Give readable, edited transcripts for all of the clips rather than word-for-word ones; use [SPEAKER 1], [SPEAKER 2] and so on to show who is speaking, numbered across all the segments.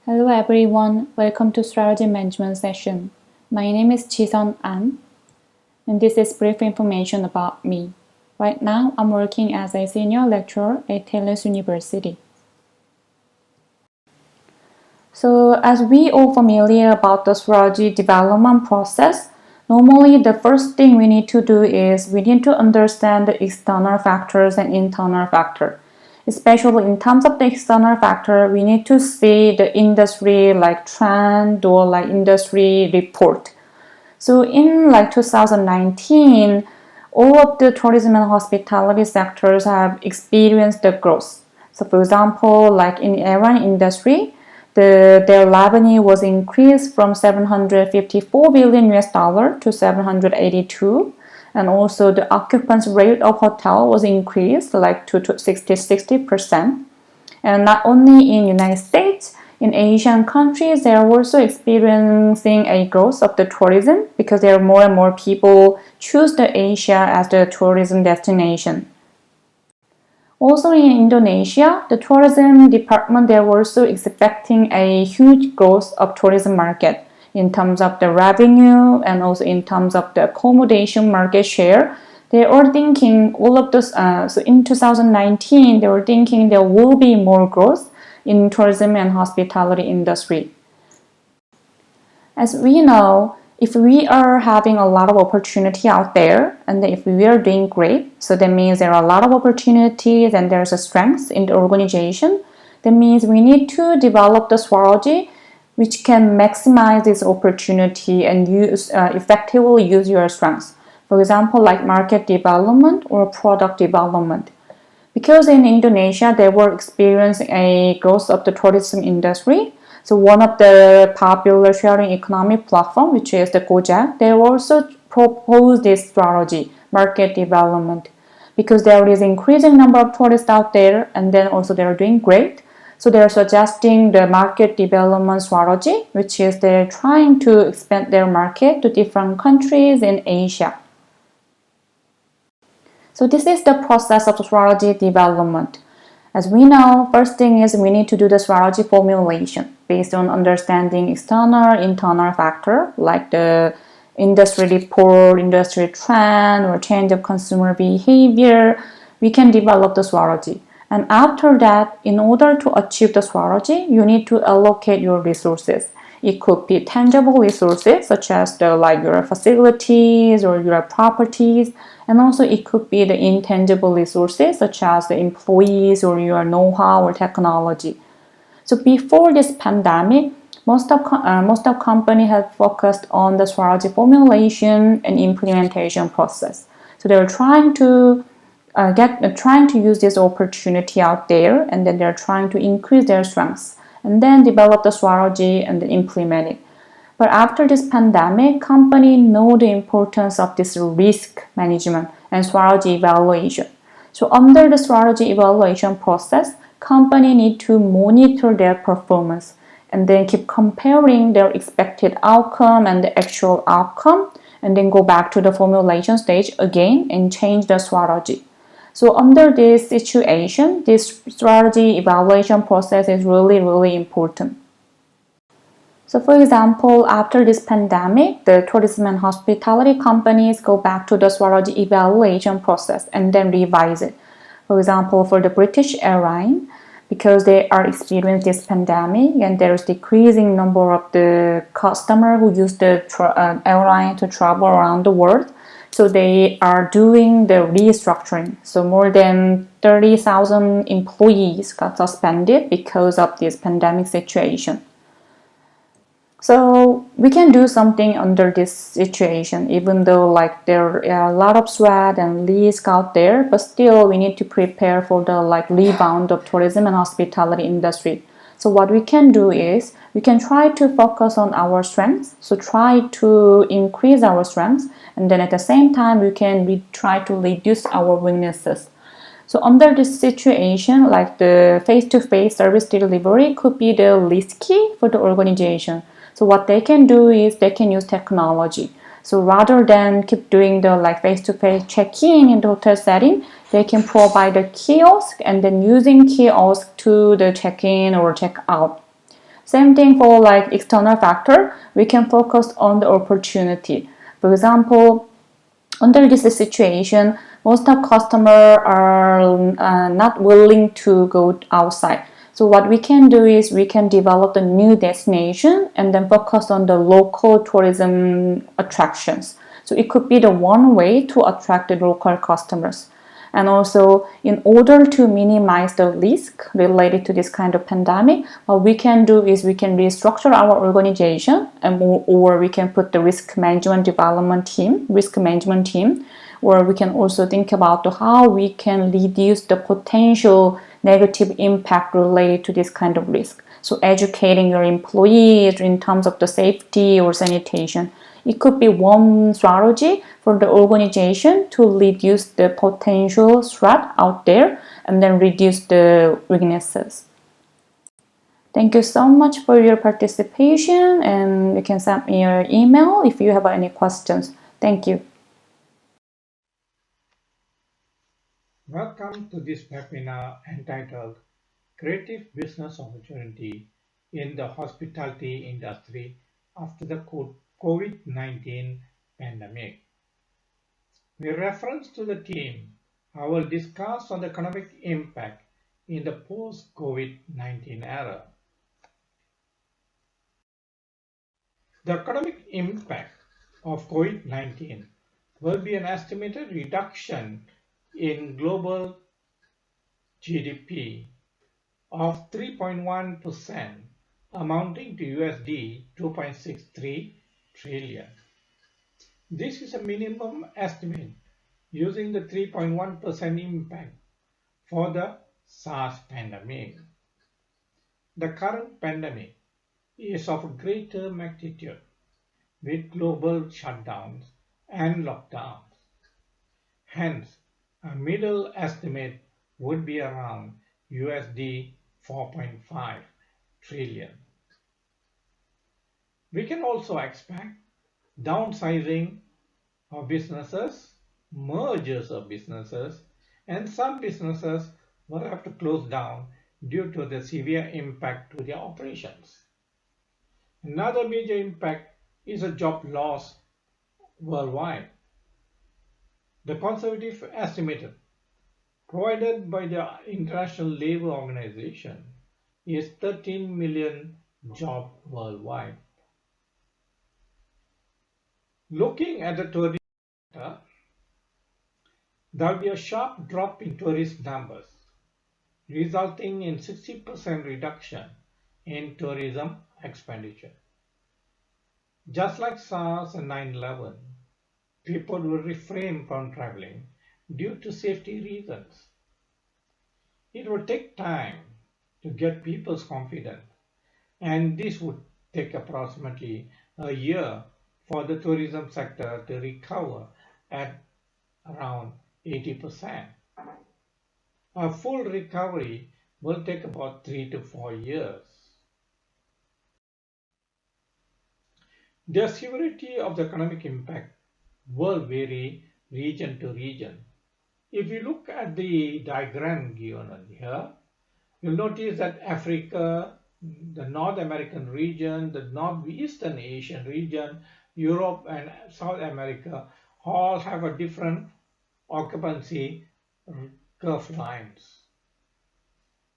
[SPEAKER 1] Hello everyone, welcome to Strategy Management session. My name is Jisun An, and this is brief information about me. Right now, I'm working as a senior lecturer at Taylor's University. So, as we all familiar about the strategy development process, normally the first thing we need to do is we need to understand the external factors and internal factors. Especially in terms of the external factor, we need to see the industry like trend or like industry report. So in like 2019, all of the tourism and hospitality sectors have experienced the growth. So for example, like in airline industry, their revenue was increased from 754 billion US dollar to 782, and also the occupancy rate of hotel was increased like to 60%. And not only in United States, in Asian countries, they are also experiencing a growth of the tourism because there are more and more people choose the Asia as the tourism destination. Also in Indonesia, the tourism department, they're also expecting a huge growth of tourism market in terms of the revenue and also in terms of the accommodation market share. They are thinking all of this, so in 2019, they were thinking there will be more growth in tourism and hospitality industry. As we know, if we are having a lot of opportunity out there and if we are doing great, so that means there are a lot of opportunities and there's a strength in the organization. That means we need to develop the strategy which can maximize this opportunity and effectively use your strengths. For example, like market development or product development. Because in Indonesia, they were experiencing a growth of the tourism industry. So one of the popular sharing economy platform, which is the Gojek, they also proposed this strategy, market development. Because there is increasing number of tourists out there and then also they are doing great. So they're suggesting the market development strategy, which is they're trying to expand their market to different countries in Asia. So this is the process of strategy development. As we know, first thing is we need to do the strategy formulation based on understanding external, internal factor like the industry report, industry trend, or change of consumer behavior. We can develop the strategy. And after that, in order to achieve the strategy, you need to allocate your resources. It could be tangible resources such as your facilities or your properties, and also it could be the intangible resources such as the employees or your know-how or technology. So before this pandemic, most of company have focused on the strategy formulation and implementation process. So they're trying to use this opportunity out there, and then they're trying to increase their strengths and then develop the strategy and then implement it. But after this pandemic, companies know the importance of this risk management and strategy evaluation. So under the strategy evaluation process, companies need to monitor their performance and then keep comparing their expected outcome and the actual outcome, and then go back to the formulation stage again and change the strategy. So under this situation, this strategy evaluation process is really, really important. So for example, after this pandemic, the tourism and hospitality companies go back to the strategy evaluation process and then revise it. For example, for the British airline, because they are experiencing this pandemic and there's decreasing number of the customer who use the airline to travel around the world. So they are doing the restructuring. So more than 30,000 employees got suspended because of this pandemic situation. So we can do something under this situation, even though there are a lot of threat and risk out there, but still we need to prepare for the rebound of tourism and hospitality industry. So what we can do is we can try to focus on our strengths. So try to increase our strengths, and then at the same time we can try to reduce our weaknesses. So under this situation, like the face-to-face service delivery could be the risky for the organization. So what they can do is they can use technology. So rather than keep doing the face-to-face check-in in the hotel setting, they can provide a kiosk and then using kiosk to the check-in or check-out. Same thing for like external factor, we can focus on the opportunity. For example, under this situation, most of customers are not willing to go outside. So what we can do is we can develop a new destination and then focus on the local tourism attractions. So it could be the one way to attract the local customers. And also, in order to minimize the risk related to this kind of pandemic, what we can do is we can restructure our organization, or we can put the risk management team, or we can also think about how we can reduce the potential negative impact related to this kind of risk. So educating your employees in terms of the safety or sanitation. It could be one strategy for the organization to reduce the potential threat out there and then reduce the weaknesses. Thank you so much for your participation, and you can send me your email if you have any questions. Thank you.
[SPEAKER 2] Welcome to this webinar entitled Creative Business Opportunity in the Hospitality Industry After the COVID-19 Pandemic. With reference to the theme, I will discuss on the economic impact in the post-COVID-19 era. The economic impact of COVID-19 will be an estimated reduction in global GDP of 3.1%, amounting to USD 2.63 trillion. This is a minimum estimate using the 3.1% impact for the SARS pandemic. The current pandemic is of greater magnitude with global shutdowns and lockdowns. Hence, a middle estimate would be around USD 4.5 trillion. We can also expect downsizing of businesses, mergers of businesses, and some businesses will have to close down due to the severe impact to their operations. Another major impact is a job loss worldwide. The conservative estimate provided by the International Labour Organization is 13 million jobs worldwide. Looking at the tourism sector, there will be a sharp drop in tourist numbers, resulting in 60% reduction in tourism expenditure. Just like SARS and 9/11, people will refrain from traveling due to safety reasons. It will take time to get people's confidence, and this would take approximately a year for the tourism sector to recover at around 80%. A full recovery will take about 3 to 4 years. The severity of the economic impact will vary region to region. If you look at the diagram given here, you'll notice that Africa, the North American region, the Northeastern Asian region, Europe and South America all have a different occupancy curve lines.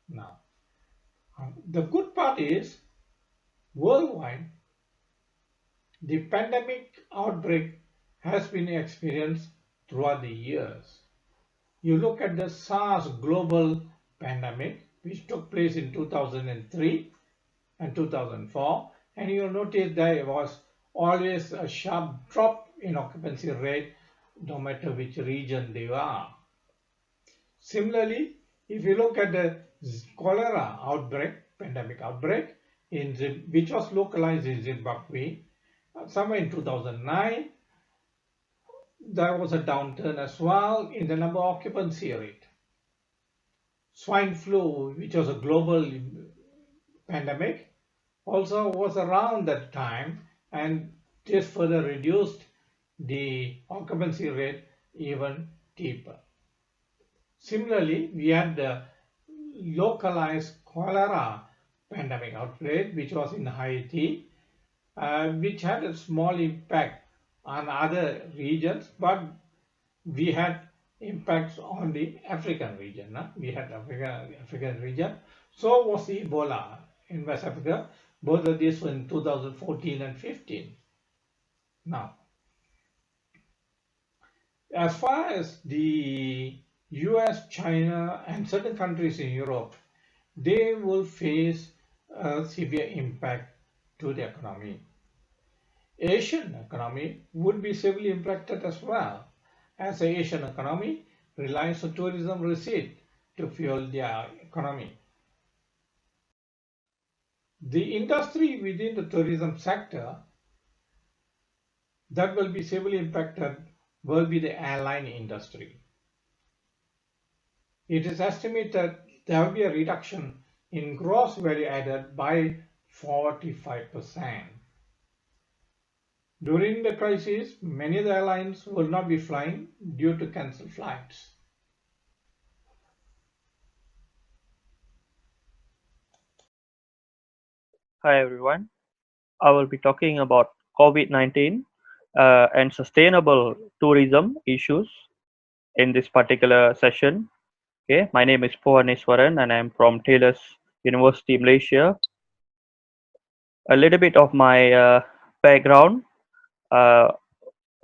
[SPEAKER 2] Now, the good part is worldwide, the pandemic outbreak has been experienced throughout the years. You look at the SARS global pandemic, which took place in 2003 and 2004, and you'll notice there was always a sharp drop in occupancy rate no matter which region they are. Similarly, if you look at the cholera outbreak, pandemic outbreak, which was localized in Zimbabwe, somewhere in 2009, there was a downturn as well in the number of occupancy rate. Swine flu, which was a global pandemic, also was around that time, and this further reduced the occupancy rate even deeper. Similarly, we had the localized cholera pandemic outbreak, which was in Haiti, which had a small impact on other regions, but we had impacts on the African region. We had African region. So was the Ebola in West Africa. Both of these were in 2014 and 15. Now, as far as the US, China, and certain countries in Europe, they will face a severe impact to the economy. Asian economy would be severely impacted as well, as the Asian economy relies on tourism receipt to fuel their economy. The industry within the tourism sector that will be severely impacted will be the airline industry. It is estimated there will be a reduction in gross value added by 45%. During the crisis, many of the airlines will not be flying due to cancelled flights.
[SPEAKER 3] Hi everyone. I will be talking about COVID-19 and sustainable tourism issues in this particular session. Okay, my name is Puhaneswaran and I'm from Taylor's University, Malaysia. A little bit of my background, uh,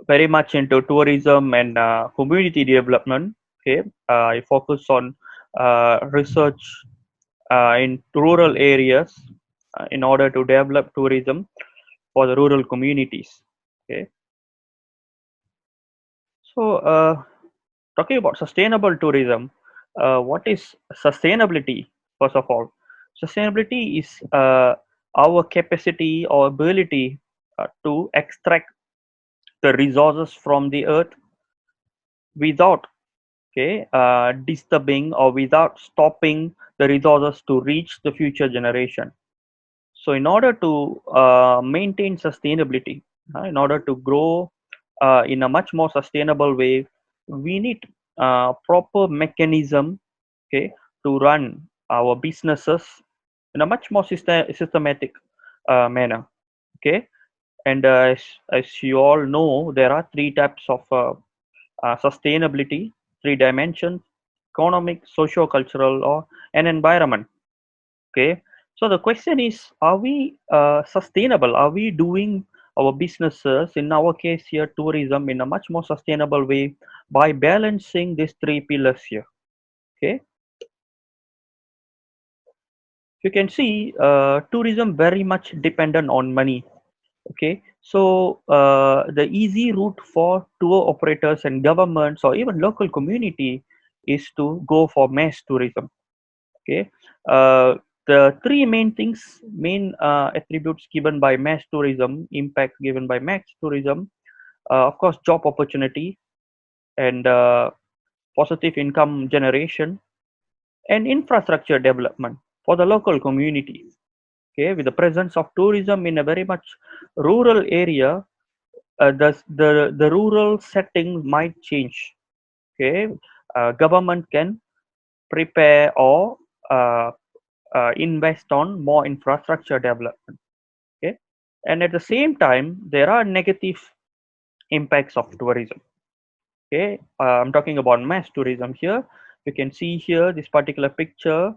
[SPEAKER 3] very much into tourism and community development. Okay, I focus on research in rural areas in order to develop tourism for the rural communities. Okay, so talking about sustainable tourism, what is sustainability? First of all, sustainability is our capacity or ability to extract the resources from the earth without disturbing or without stopping the resources to reach the future generation. So, in order to maintain sustainability, in order to grow in a much more sustainable way, we need proper mechanism, okay, to run our businesses in a much more systematic manner. Okay, and as you all know, there are three types of sustainability, three dimensions: economic, socio-cultural, or an environment. Okay, so the question is, are we sustainable? Are we doing our businesses, in our case here, tourism, in a much more sustainable way by balancing these three pillars here? Okay, you can see tourism very much dependent on money. Okay, so the easy route for tour operators and governments or even local community is to go for mass tourism. Okay, uh, the three main attributes given by mass tourism, impact given by mass tourism, of course, job opportunity and positive income generation and infrastructure development for the local community. Okay, with the presence of tourism in a very much rural area, the rural setting might change. Okay, government can prepare or uh, invest on more infrastructure development. Okay, and at the same time, there are negative impacts of tourism. Okay, I'm talking about mass tourism here. You can see here this particular picture,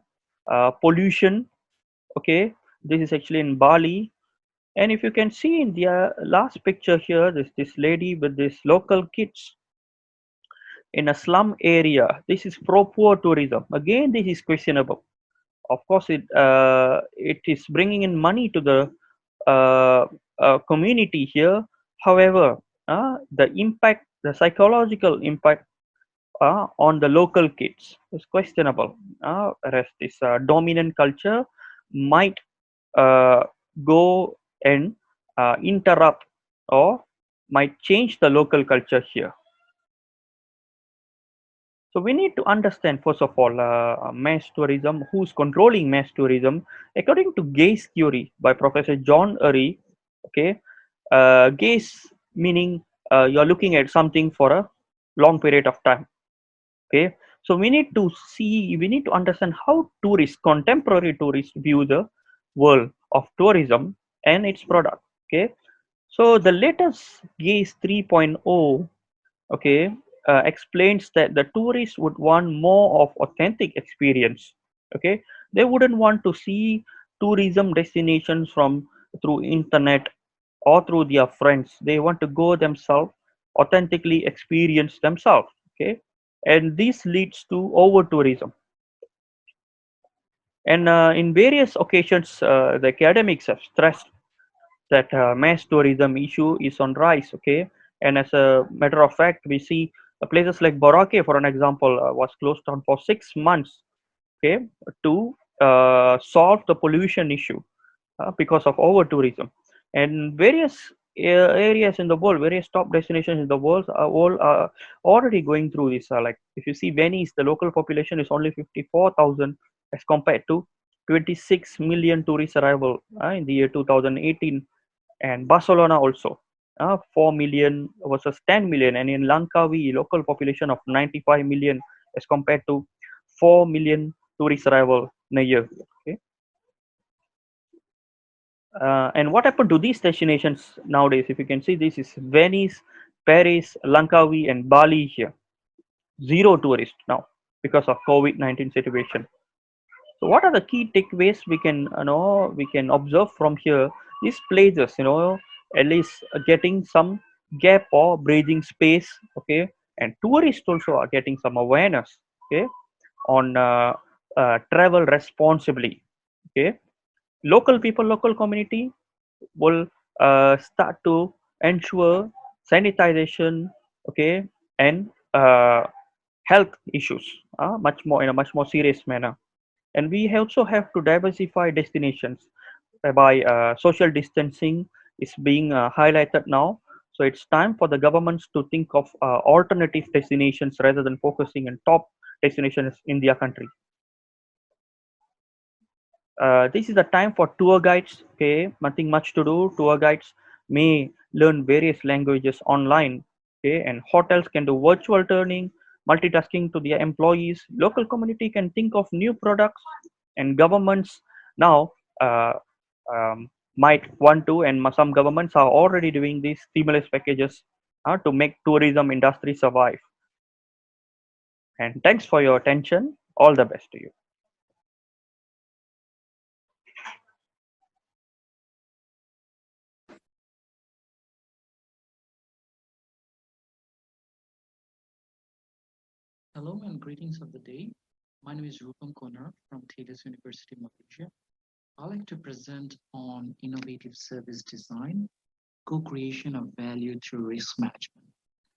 [SPEAKER 3] pollution. Okay, this is actually in Bali. And if you can see in the last picture here, this lady with this local kids in a slum area. This is pro-poor tourism. Again, this is questionable. Of course, it is bringing in money to the community here. However, the impact, the psychological impact on the local kids is questionable. Whereas this dominant culture might uh, go and interrupt or might change the local culture here. So we need to understand, first of all, mass tourism, who's controlling mass tourism. According to gaze theory by Professor John Urry, okay, gaze meaning you're looking at something for a long period of time. Okay, so we need to understand how tourists, contemporary tourists, view the world of tourism and its product. Okay, so the latest GAZE 3.0, okay, explains that the tourists would want more of authentic experience. Okay, they wouldn't want to see tourism destinations from through internet or through their friends. They want to go themselves, authentically experience themselves. Okay, and this leads to over tourism. And in various occasions, the academics have stressed that mass tourism issue is on rise. Okay, and as a matter of fact, we see places like Boracay, for an example, was closed down for 6 months. Okay, to solve the pollution issue because of over tourism, and various areas in the world, various top destinations in the world are all already going through this. Like if you see Venice, the local population is only 54,000 as compared to 26 million tourist arrival in the year 2018, and Barcelona also 4 million versus 10 million, and in Langkawi, local population of 95 million as compared to 4 million tourist arrival in a year. Okay, and what happened to these destinations nowadays? If you can see, this is Venice, Paris, Langkawi, and Bali here. Zero tourists now because of COVID-19 situation. So, what are the key takeaways we can we can observe from here? These places, at least getting some gap or breathing space. Okay, and tourists also are getting some awareness. Okay, on travel responsibly. Okay, local people, local community will start to ensure sanitization, okay, and health issues much more in a much more serious manner. And we also have to diversify destinations whereby social distancing is being highlighted now. So it's time for the governments to think of alternative destinations rather than focusing on top destinations in their country. This is the time for tour guides. Okay, nothing much to do. Tour guides may learn various languages online. Okay, and hotels can do virtual turning, multitasking to their employees. Local community can think of new products, and governments now uh, might want to, and some governments are already doing these stimulus packages to make tourism industry survive. And thanks for your attention. All the best to you.
[SPEAKER 4] Hello and greetings of the day. My name is Rupam Konar from Thales University, Malaysia. I'd like to present on innovative service design, co-creation of value through risk management.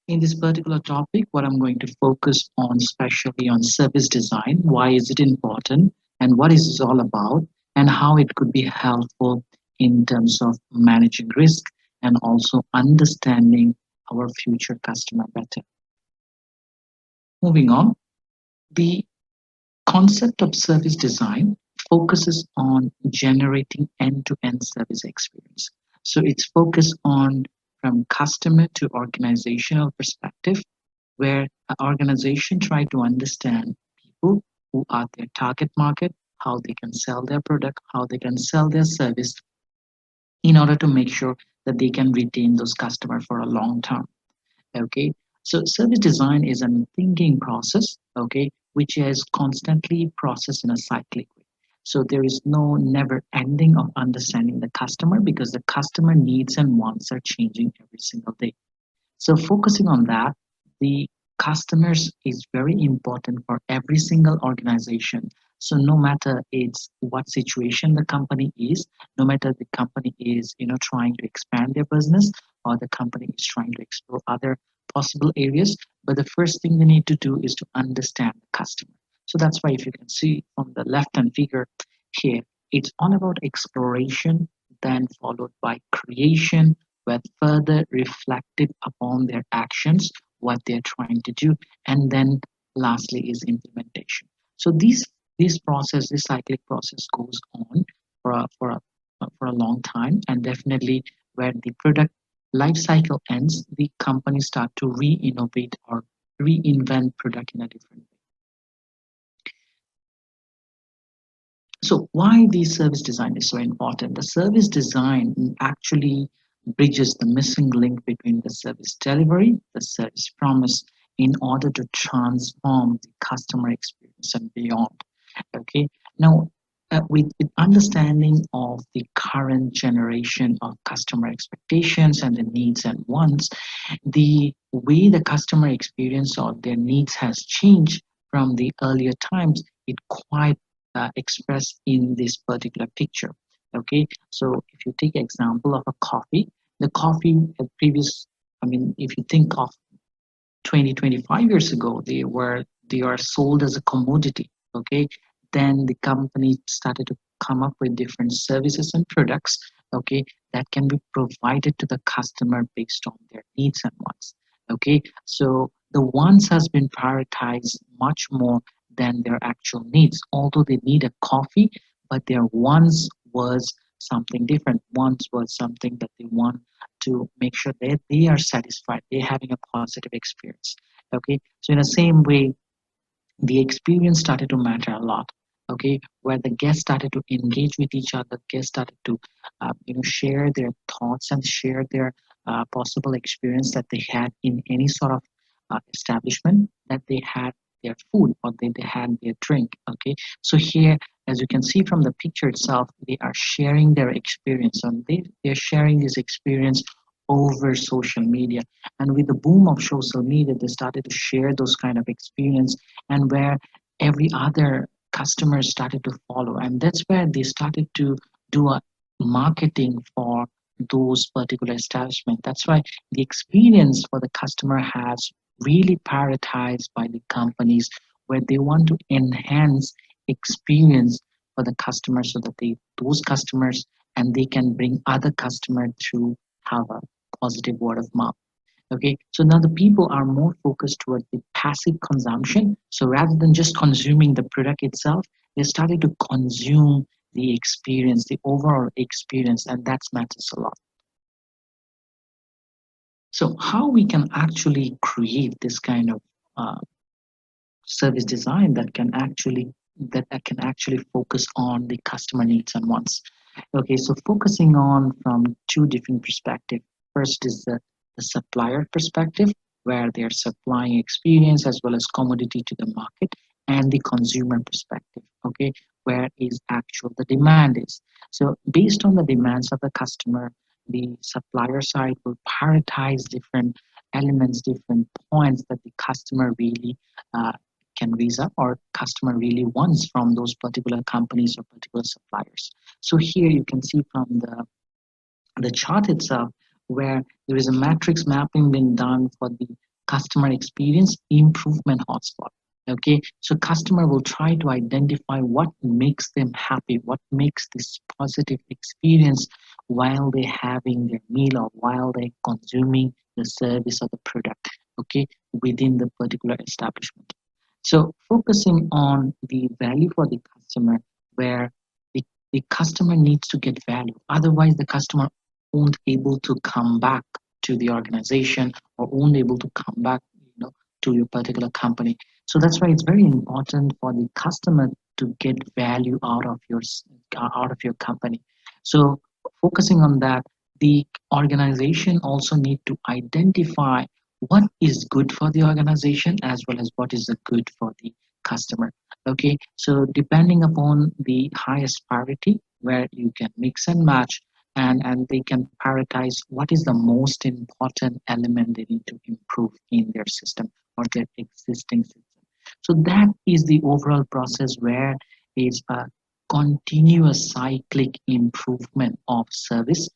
[SPEAKER 4] In this particular topic, what I'm going to focus on, especially on service design, why is it important and what is it all about and how it could be helpful in terms of managing risk and also understanding our future customer better. Moving on, the concept of service design focuses on generating end-to-end service experience. So it's focused on from customer to organizational perspective, where an organization try to understand people who are their target market, how they can sell their product, how they can sell their service in order to make sure that they can retain those customers for a long term. Okay, so service design is a thinking process, okay, which is constantly processed in a cyclic way. So there is no never ending of understanding the customer because the customer needs and wants are changing every single day. So focusing on that, the customers is very important for every single organization. So no matter it's what situation the company is, no matter the company is trying to expand their business or the company is trying to explore other possible areas, but the first thing they need to do is to understand the customer. So that's why if you can see from the left hand figure here, it's all about exploration, then followed by creation, with further reflective upon their actions, what they're trying to do, and then lastly is implementation. So this process, this cyclic process goes on for a long time, and definitely where the product life cycle ends, the companies start to re-innovate or reinvent product in a different way. So why the service design is so important? The service design actually bridges the missing link between the service delivery, the service promise, in order to transform the customer experience and beyond. Okay. Now, with understanding of the current generation of customer expectations and the needs and wants, the way the customer experience or their needs has changed from the earlier times, it quite expressed in this particular picture. Okay, so if you take example of a coffee, the coffee previous, I mean, if you think of 20, 25 years ago, they are sold as a commodity. Okay, then the company started to come up with different services and products, okay, that can be provided to the customer based on their needs and wants. Okay, so the wants has been prioritized much more than their actual needs, although they need a coffee, but their wants was something different. Wants was something that they want to make sure that they are satisfied, they're having a positive experience. Okay, so in the same way, the experience started to matter a lot. Okay, where the guests started to engage with each other, guests started to share their thoughts and share their possible experience that they had in any sort of establishment that they had their food or they had their drink. Okay, so here, as you can see from the picture itself, they are sharing their experience and they're sharing this experience over social media. And with the boom of social media, they started to share those kind of experience, and where every other customer started to follow, and that's where they started to do a marketing for those particular establishment. That's why the experience for the customer has really prioritized by the companies, where they want to enhance experience for the customer so that those customers and they can bring other customer to have a positive word of mouth. Okay, so now the people are more focused toward the passive consumption. So rather than just consuming the product itself, they started to consume the experience, the overall experience, and that matters a lot. So how we can actually create this kind of uh, service design that can actually focus on the customer needs and wants. Okay, so focusing on from two different perspectives. First is the supplier perspective, where they're supplying experience as well as commodity to the market, and the consumer perspective, okay, where is actual the demand is. So based on the demands of the customer, the supplier side will prioritize different elements, different points that the customer really uh, can raise up or customer really wants from those particular companies or particular suppliers. So here you can see from the chart itself, where there is a matrix mapping being done for the customer experience improvement hotspot. Okay, so customer will try to identify what makes them happy, what makes this positive experience while they're having their meal or while they're consuming the service or the product, okay, within the particular establishment. So focusing on the value for the customer, where the customer needs to get value. Otherwise, the customer won't able to come back to the organization or won't able to come back, to your particular company. So that's why it's very important for the customer to get value out of your company. So focusing on that, the organization also need to identify what is good for the organization as well as what is good for the customer. Okay, so depending upon the highest priority, where you can mix and match, and they can prioritize what is the most important element they need to improve in their system or their existing system. So that is the overall process, where is a continuous cyclic improvement of service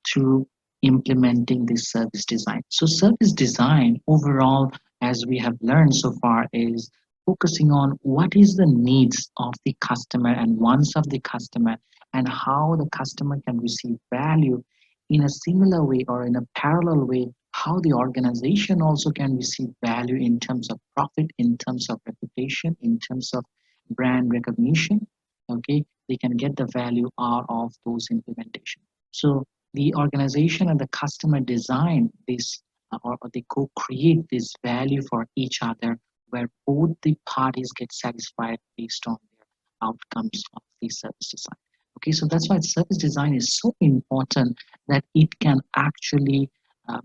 [SPEAKER 4] through implementing this service design. So service design overall, as we have learned so far, is focusing on what is the needs of the customer and wants of the customer, and how the customer can receive value in a similar way or in a parallel way, how the organization also can receive value in terms of profit, in terms of reputation, in terms of brand recognition. Okay, they can get the value out of those implementation. So the organization and the customer design this, or they co-create this value for each other, where both the parties get satisfied based on their outcomes of the service design. Okay, so that's why service design is so important, that it can actually uh,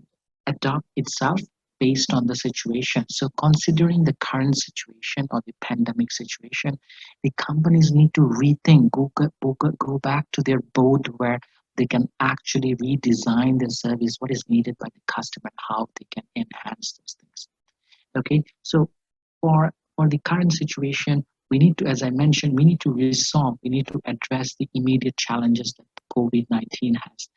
[SPEAKER 4] adapt itself based on the situation. So considering the current situation or the pandemic situation, the companies need to rethink, go back to their board where they can actually redesign their service, what is needed by the customer, how they can enhance those things. Okay, so for the current situation, we need to, as I mentioned, we need to resolve, we need to address the immediate challenges that COVID-19 has,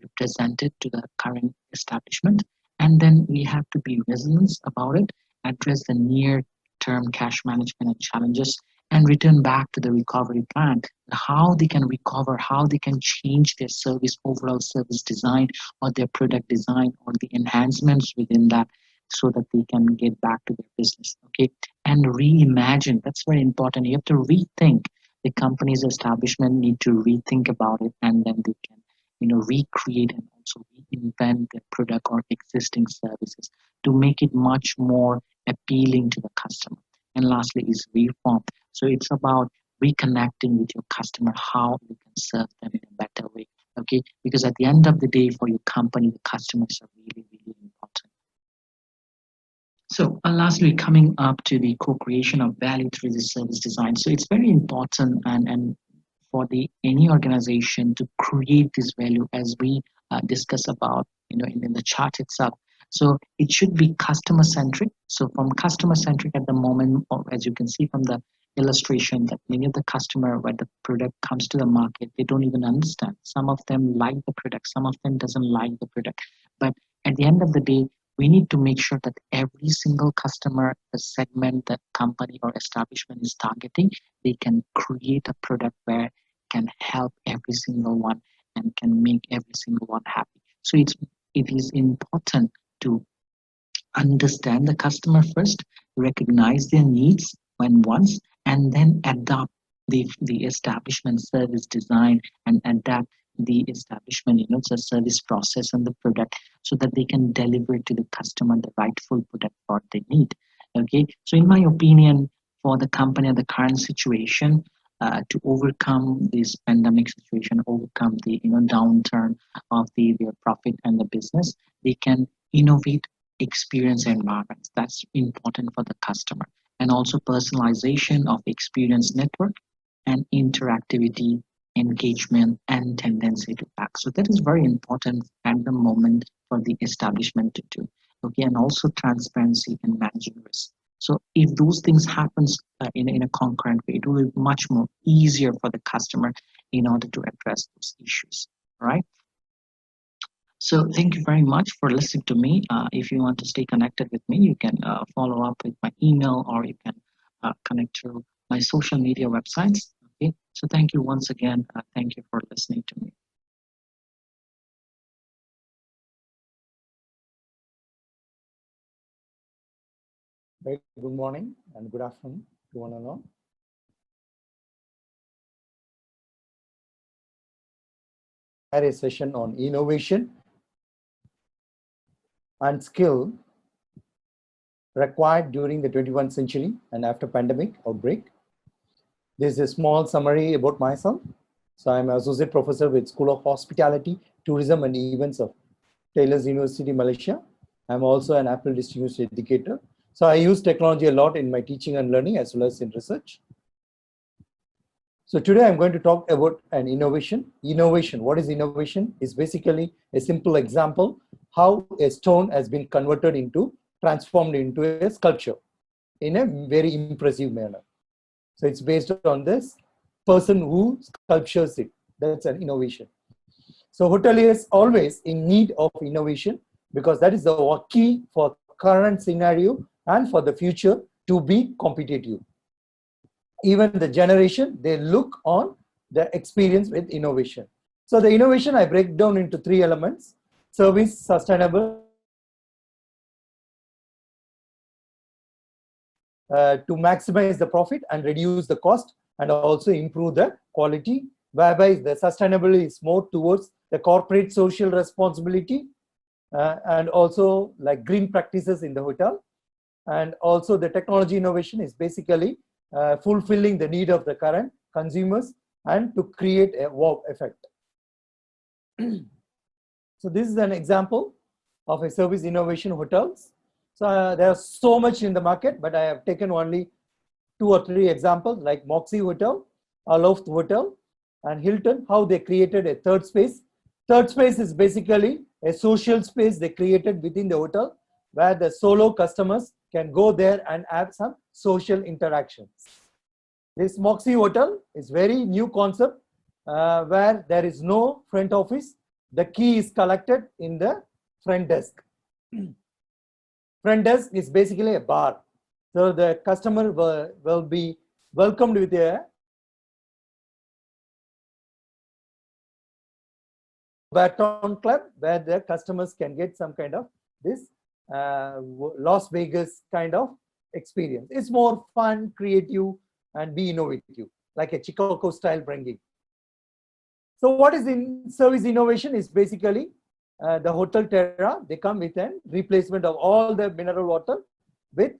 [SPEAKER 4] represented to the current establishment, and then we have to be resilient about it, address the near-term cash management and challenges, and return back to the recovery plan, how they can recover, how they can change their service, overall service design, or their product design, or the enhancements within that, so that they can get back to their business. Okay, and reimagine, that's very important. You have to rethink, the company's establishment need to rethink about it, and then they can recreate and also reinvent their product or existing services to make it much more appealing to the customer. And lastly is reform. So it's about reconnecting with your customer, how you can serve them in a better way. Okay, because at the end of the day, for your company, the customers are really, really important. So lastly, coming up to the co-creation of value through the service design. So it's very important, and for the any organization to create this value, as we discuss about in the chart itself. So it should be customer centric. So from customer centric at the moment, or as you can see from the illustration, that many of the customer, when the product comes to the market, they don't even understand. Some of them like the product, some of them doesn't like the product. But at the end of the day, we need to make sure that every single customer, the segment that company or establishment is targeting, they can create a product where can help every single one and can make every single one happy. So it is important to understand the customer first, recognize their needs when wants, and then adopt the establishment service design and adapt the establishment, the service process and the product, so that they can deliver to the customer the rightful product what they need. Okay, so in my opinion, for the company the current situation, to overcome this pandemic situation, overcome the downturn of their profit and the business, they can innovate experience environments. That's important for the customer. And also personalization of experience network and interactivity, engagement, and tendency to pack. So that is very important at the moment for the establishment to do. Okay, and also transparency and managing risk. So if those things happens in a concurrent way, it will be much more easier for the customer in order to address those issues, right? So thank you very much for listening to me. If you want to stay connected with me, you can follow up with my email, or you can connect to my social media websites. Okay. So thank you once again. Thank you for listening to me.
[SPEAKER 5] Very good morning and good afternoon to one and all. I had a session on innovation and skill required during the 21st century and after pandemic outbreak. This is a small summary about myself. So I'm an associate professor with School of Hospitality, Tourism and Events of Taylor's University, Malaysia. I'm also an Apple Distinguished Educator. So I use technology a lot in my teaching and learning as well as in research. So today I'm going to talk about an innovation. Innovation, what is innovation? Is basically a simple example how a stone has been transformed into a sculpture in a very impressive manner. So it's based on this person who sculptures it. That's an innovation. So hoteliers always in need of innovation, because that is the key for current scenario and for the future to be competitive. Even the generation, they look on the experience with innovation. So the innovation I break down into 3 elements: service, sustainable, to maximize the profit and reduce the cost and also improve the quality, whereby the sustainability is more towards the corporate social responsibility and also like green practices in the hotel. And also the technology innovation is basically fulfilling the need of the current consumers and to create a wow effect. So this is an example of a service innovation hotels. So there's so much in the market, but I have taken only 2 or 3 examples like Moxie Hotel, Aloft Hotel, and Hilton, how they created a third space. Third space is basically a social space they created within the hotel where the solo customers can go there and have some social interactions. This Moxie Hotel is very new concept where there is no front office. The key is collected in the front desk. Front desk is basically a bar. So the customer will be welcomed with a Baton Club where the customers can get some kind of this Las Vegas kind of experience. It's more fun, creative, and be innovative, like a Chicago style bringing. So what is in service innovation is basically the Hotel Terra. They come with a replacement of all the mineral water with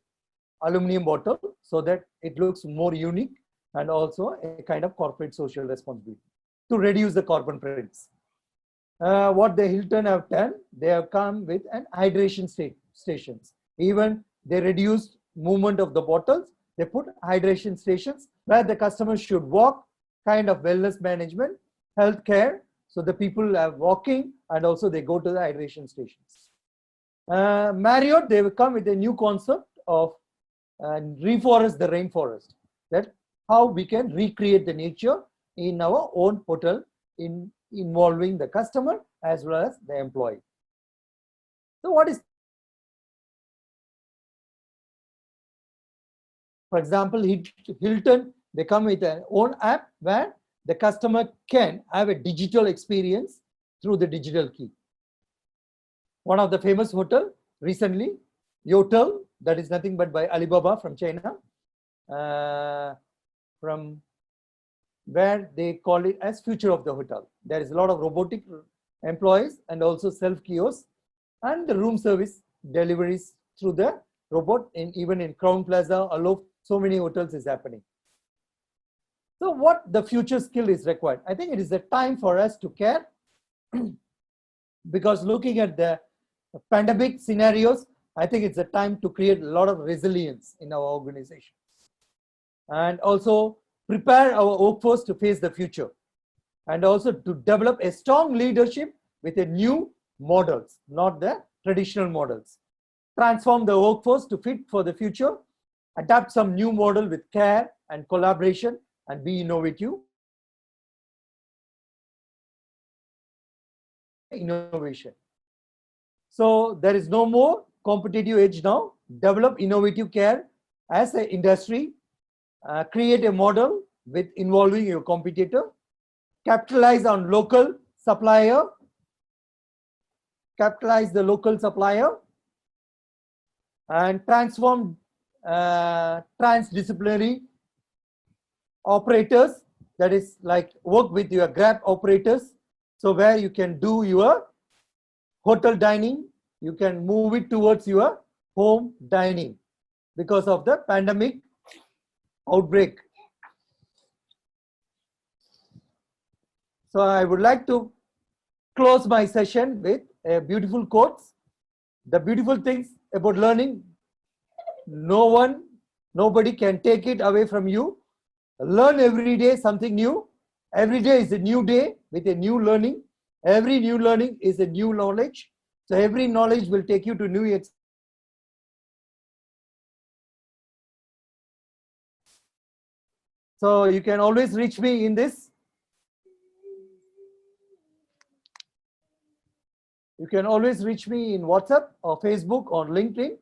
[SPEAKER 5] aluminum bottle so that it looks more unique and also a kind of corporate social responsibility to reduce the carbon prints. What the Hilton have done, they have come with an hydration stations. Even they reduced movement of the bottles. They put hydration stations where the customers should walk, kind of wellness management, healthcare. So the people are walking and also they go to the hydration stations. Marriott, they will come with a new concept of reforest the rainforest. That how we can recreate the nature in our own hotel involving the customer as well as the employee. So what is, for example, Hilton, they come with an own app where the customer can have a digital experience through the digital key. One of the famous hotel recently, Yotel, that is nothing but by Alibaba from China, from where they call it as future of the hotel. There is a lot of robotic employees and also self kiosks and the room service deliveries through the robot. Even in Crown Plaza, Aloft, so many hotels is happening. So what the future skill is required? I think it is a time for us to care because looking at the pandemic scenarios, I think it's a time to create a lot of resilience in our organization and also prepare our workforce to face the future and also to develop a strong leadership with a new models, not the traditional models. Transform the workforce to fit for the future, adapt some new model with care and collaboration and be innovative. Innovation. So there is no more competitive edge now. Develop innovative care as an industry. Create a model with involving your competitor. Capitalize on local supplier. Capitalize the local supplier. And transform transdisciplinary operators, that is like work with your Grab operators. So where you can do your hotel dining, you can move it towards your home dining because of the pandemic outbreak. So I would like to close my session with a beautiful quote. The beautiful things about learning, nobody can take it away from you. Learn every day something new. Every day is a new day with a new learning. Every new learning is a new knowledge. So every knowledge will take you to new experiences. So you can always reach me in this. You can always reach me in WhatsApp or Facebook or LinkedIn.